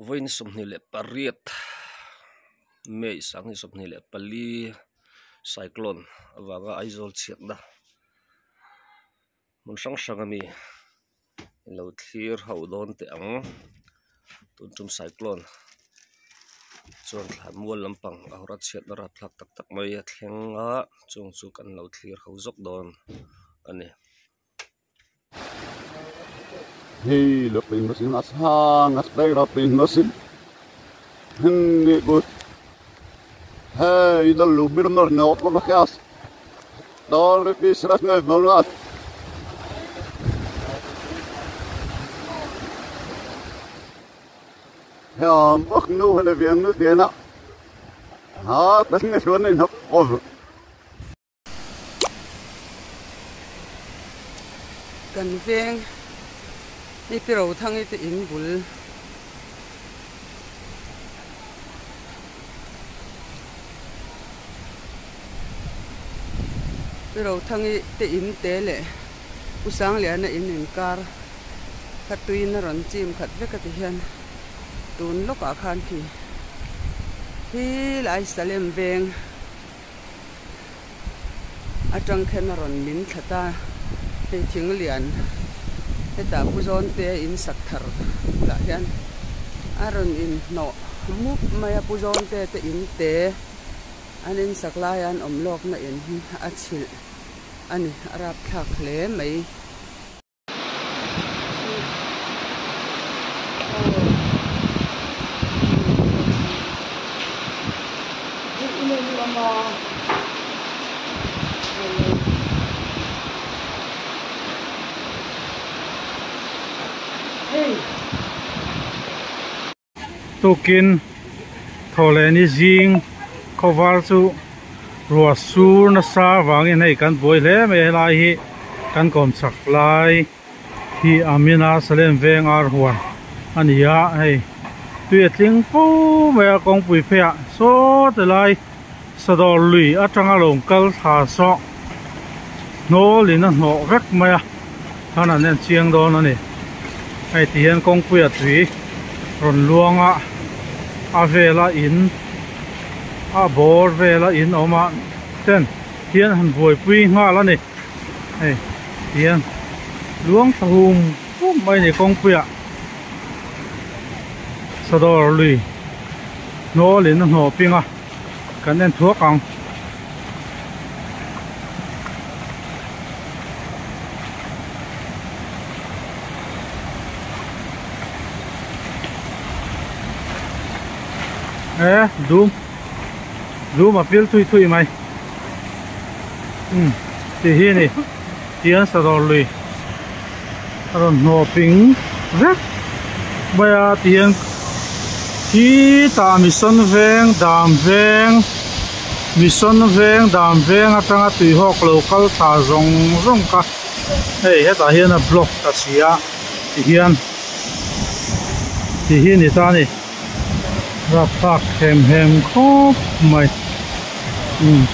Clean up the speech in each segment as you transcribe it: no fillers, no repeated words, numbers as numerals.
Voin somni le pariat mei sang somni le pali cyclone awanga aizol chiat da mun sang sangami lo thlir ho don te ang tuntum cyclone chuan thlanmual lampang ahrat chiat na ra thlak tak tak mai a thlenga chung chu kan lo thlir ho zok don ani Hey, look in the sin as hang as play up in the sin. Hindi good. Hey, the lubir nor not for the cast. Don't repeat that way, Marat. Yeah, look no one of you in the ah, that's not running up over. Kan veng ni piro thang ite in bul piro thang ite in te le usang le na in kar khatui na ron chim khat ve ka ti hian tun loka khan ki hi lai salem veng atang khen ron min thata te thing lian heta puzon te in sakthar la hian aron in no mup maya puzon te in te anin saklayan omlok na in achil ani arap thak hle mai tukin tholeni jing kowal chu rua sur na sa wangin hei kan boi hle me lai hi kan kom sak lai hi amina salem veng ar huan ania hei tui tling pu me kong pui phea so te lai sador lui atanga long kal tha so no lina no vek maya thana nen chiang don ani ai tian kong pui a tui ron luanga a vela in a bor vela in oma ten hian han voi pui nga la ni ei hian luang thum pum mai ni kong pui a sador lui no lin no pinga kan nen thuak ang zoom apil thui mai ti hi ni tian sador lui aron no ping vek baya tian hi ta mission veng dam veng atanga tui hok local tha rong ka hei heta hian a block ta sia ti hi ni ta ni rapak hem khop mai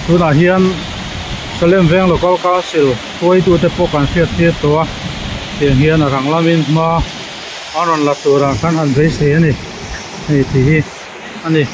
tu na hian salem veng local council koi tu te pokan fiat to tiang hian a ranglamin ma aron la tura kan han ve se ani hei ti hi ani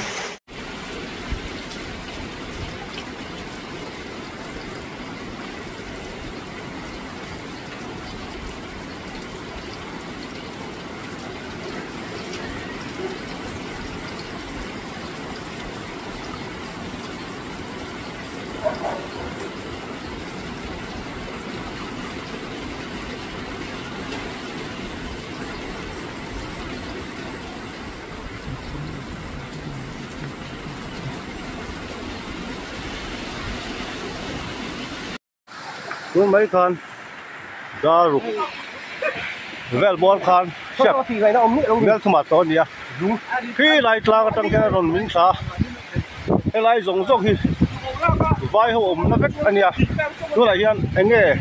tôi mấy con da rục vel bol con chef vel tomato nia khi lại tlang trong cái ron min sa cái lại giống giống hi vai hồ nó vết anh nia tôi lại hiện anh nghe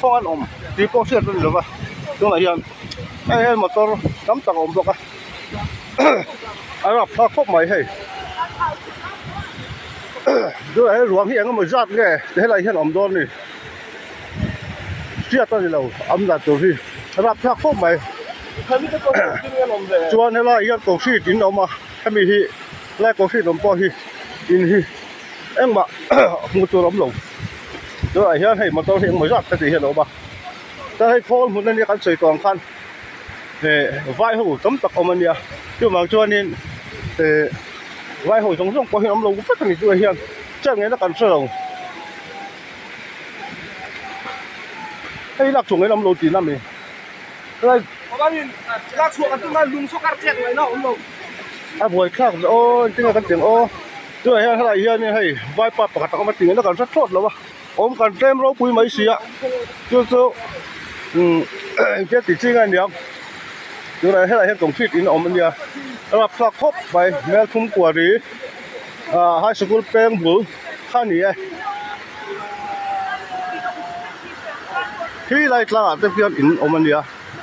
phong ăn thì có chuyện luôn rồi tôi lại hiện anh motor cắm tàu được à anh gặp thắc phúc mày hay tôi lại ruộng hiện cái mồi giặt nghe thế lại hiện đôn này chia tay lâu âm là tôi đi rạp thác phúc mày chuan hela hian concrete in awm a hemi hi lai concrete awm pawh hi in hi engmah hmuh tur awm lo chuan hian hei motor hi engmaw zat te tih hian awm a ta hei khawl hmun ani kan chei tuang khan vai ho tam tak awm ania chu mang chuanin vai ho zong zong pawh hi awm lo vek ani chu hian chang nge na kan hre lo hei lak chung awm lo tin ami a buổi khác ô tiếng cái tiếng ô tôi hay là hiền như hay vai pa pakhat ka ma tiếng nó kan rất thốt lo ba om kan tem ro pui mai sia chu cái tí chi ngan điang tôi này hay là hiền công fit in om nia là plak khop by mel thum kwari high school peng bu khani ai khi lại là cái phiên in om nia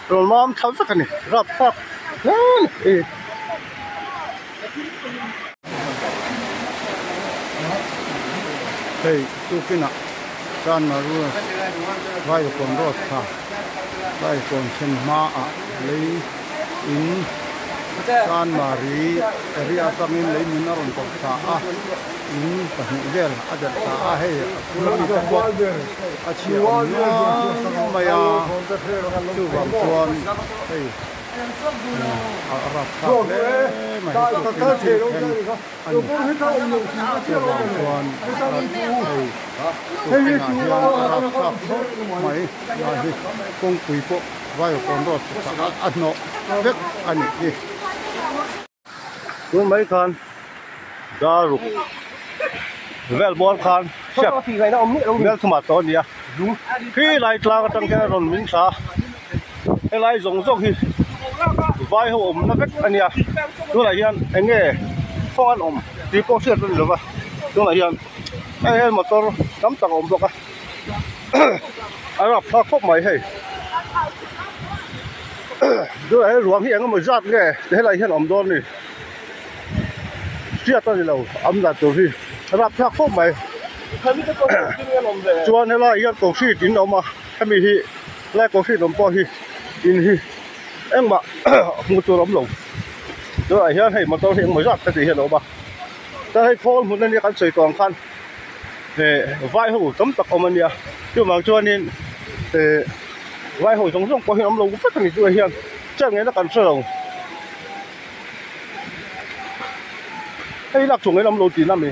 rồi mam thau vek ani rap tap hei tu kina kan ma ru vai kon ro tha vai kon chen ma a lei in kan ma ri ria tamin lei min na ron ko tha a in pa ni vel a da tha a hei pura mi ka ko a chi no ma ya tu bam chuan hei công quỷ bộ vai con đốt ăn nọ biết anh đi tôi mấy con da rục vel bol khan chef mel tomato nia khi lại tla cái cái ron min sa cái lại giống giống hi vai ho om na vek ania tu la hian enge phong an om ti po set ron lova tu la hian ai motor tam tak om bloka arap phak phok mai hei tu ai ruang hi enge mo zat nge he la hian om don ni sia ta ni lo am da tu hi arap phak phok mai chuan he la hian ko si tin om ma hemi hi lai ko si om po hi in hi engmah hmuh tur awm lo chuan hian hei motor hi engmaw zat te tih hian awm a ta hei khawl hmun ani kan chei tuang khan vai ho tam tak awm ania chu mang chuanin vai ho zong zong pawh hi awm lo vek ani chu hian chang nge na kan hre lo hei lak chung awm lo tin ami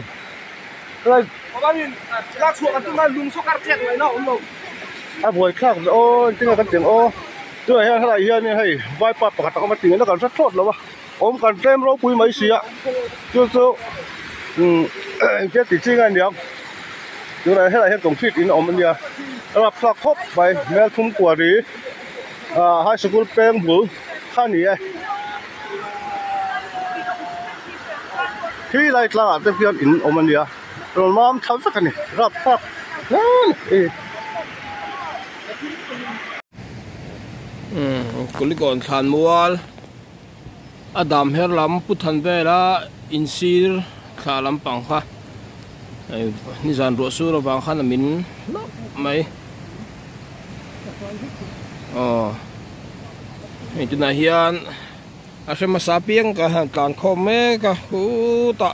a buổi khác ô tiếng cái tiếng ô tôi hay là hiền như hay vai pa pakhat ka ma tiếng nó kan rất thốt lo ba om kan tem ro pui mai sia chu cái tí chi ngan điang tôi này hay là hiền công fit in om ania là plak khop by mel thum kwari high school peng bu khani ai khi lại là cái phiên in om ania rồi mam thau vek ani rap tap kulikon thlan mual adam her lam puthan vela insir thla lampang kha ni zan ro su ro bang khan min mai tuna hian a sema sapieng ka tlan khom me ka hu ta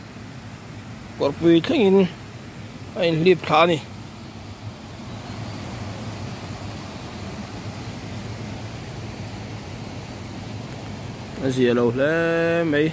korpui thengin ain lip thla ni gì lâu lắm mấy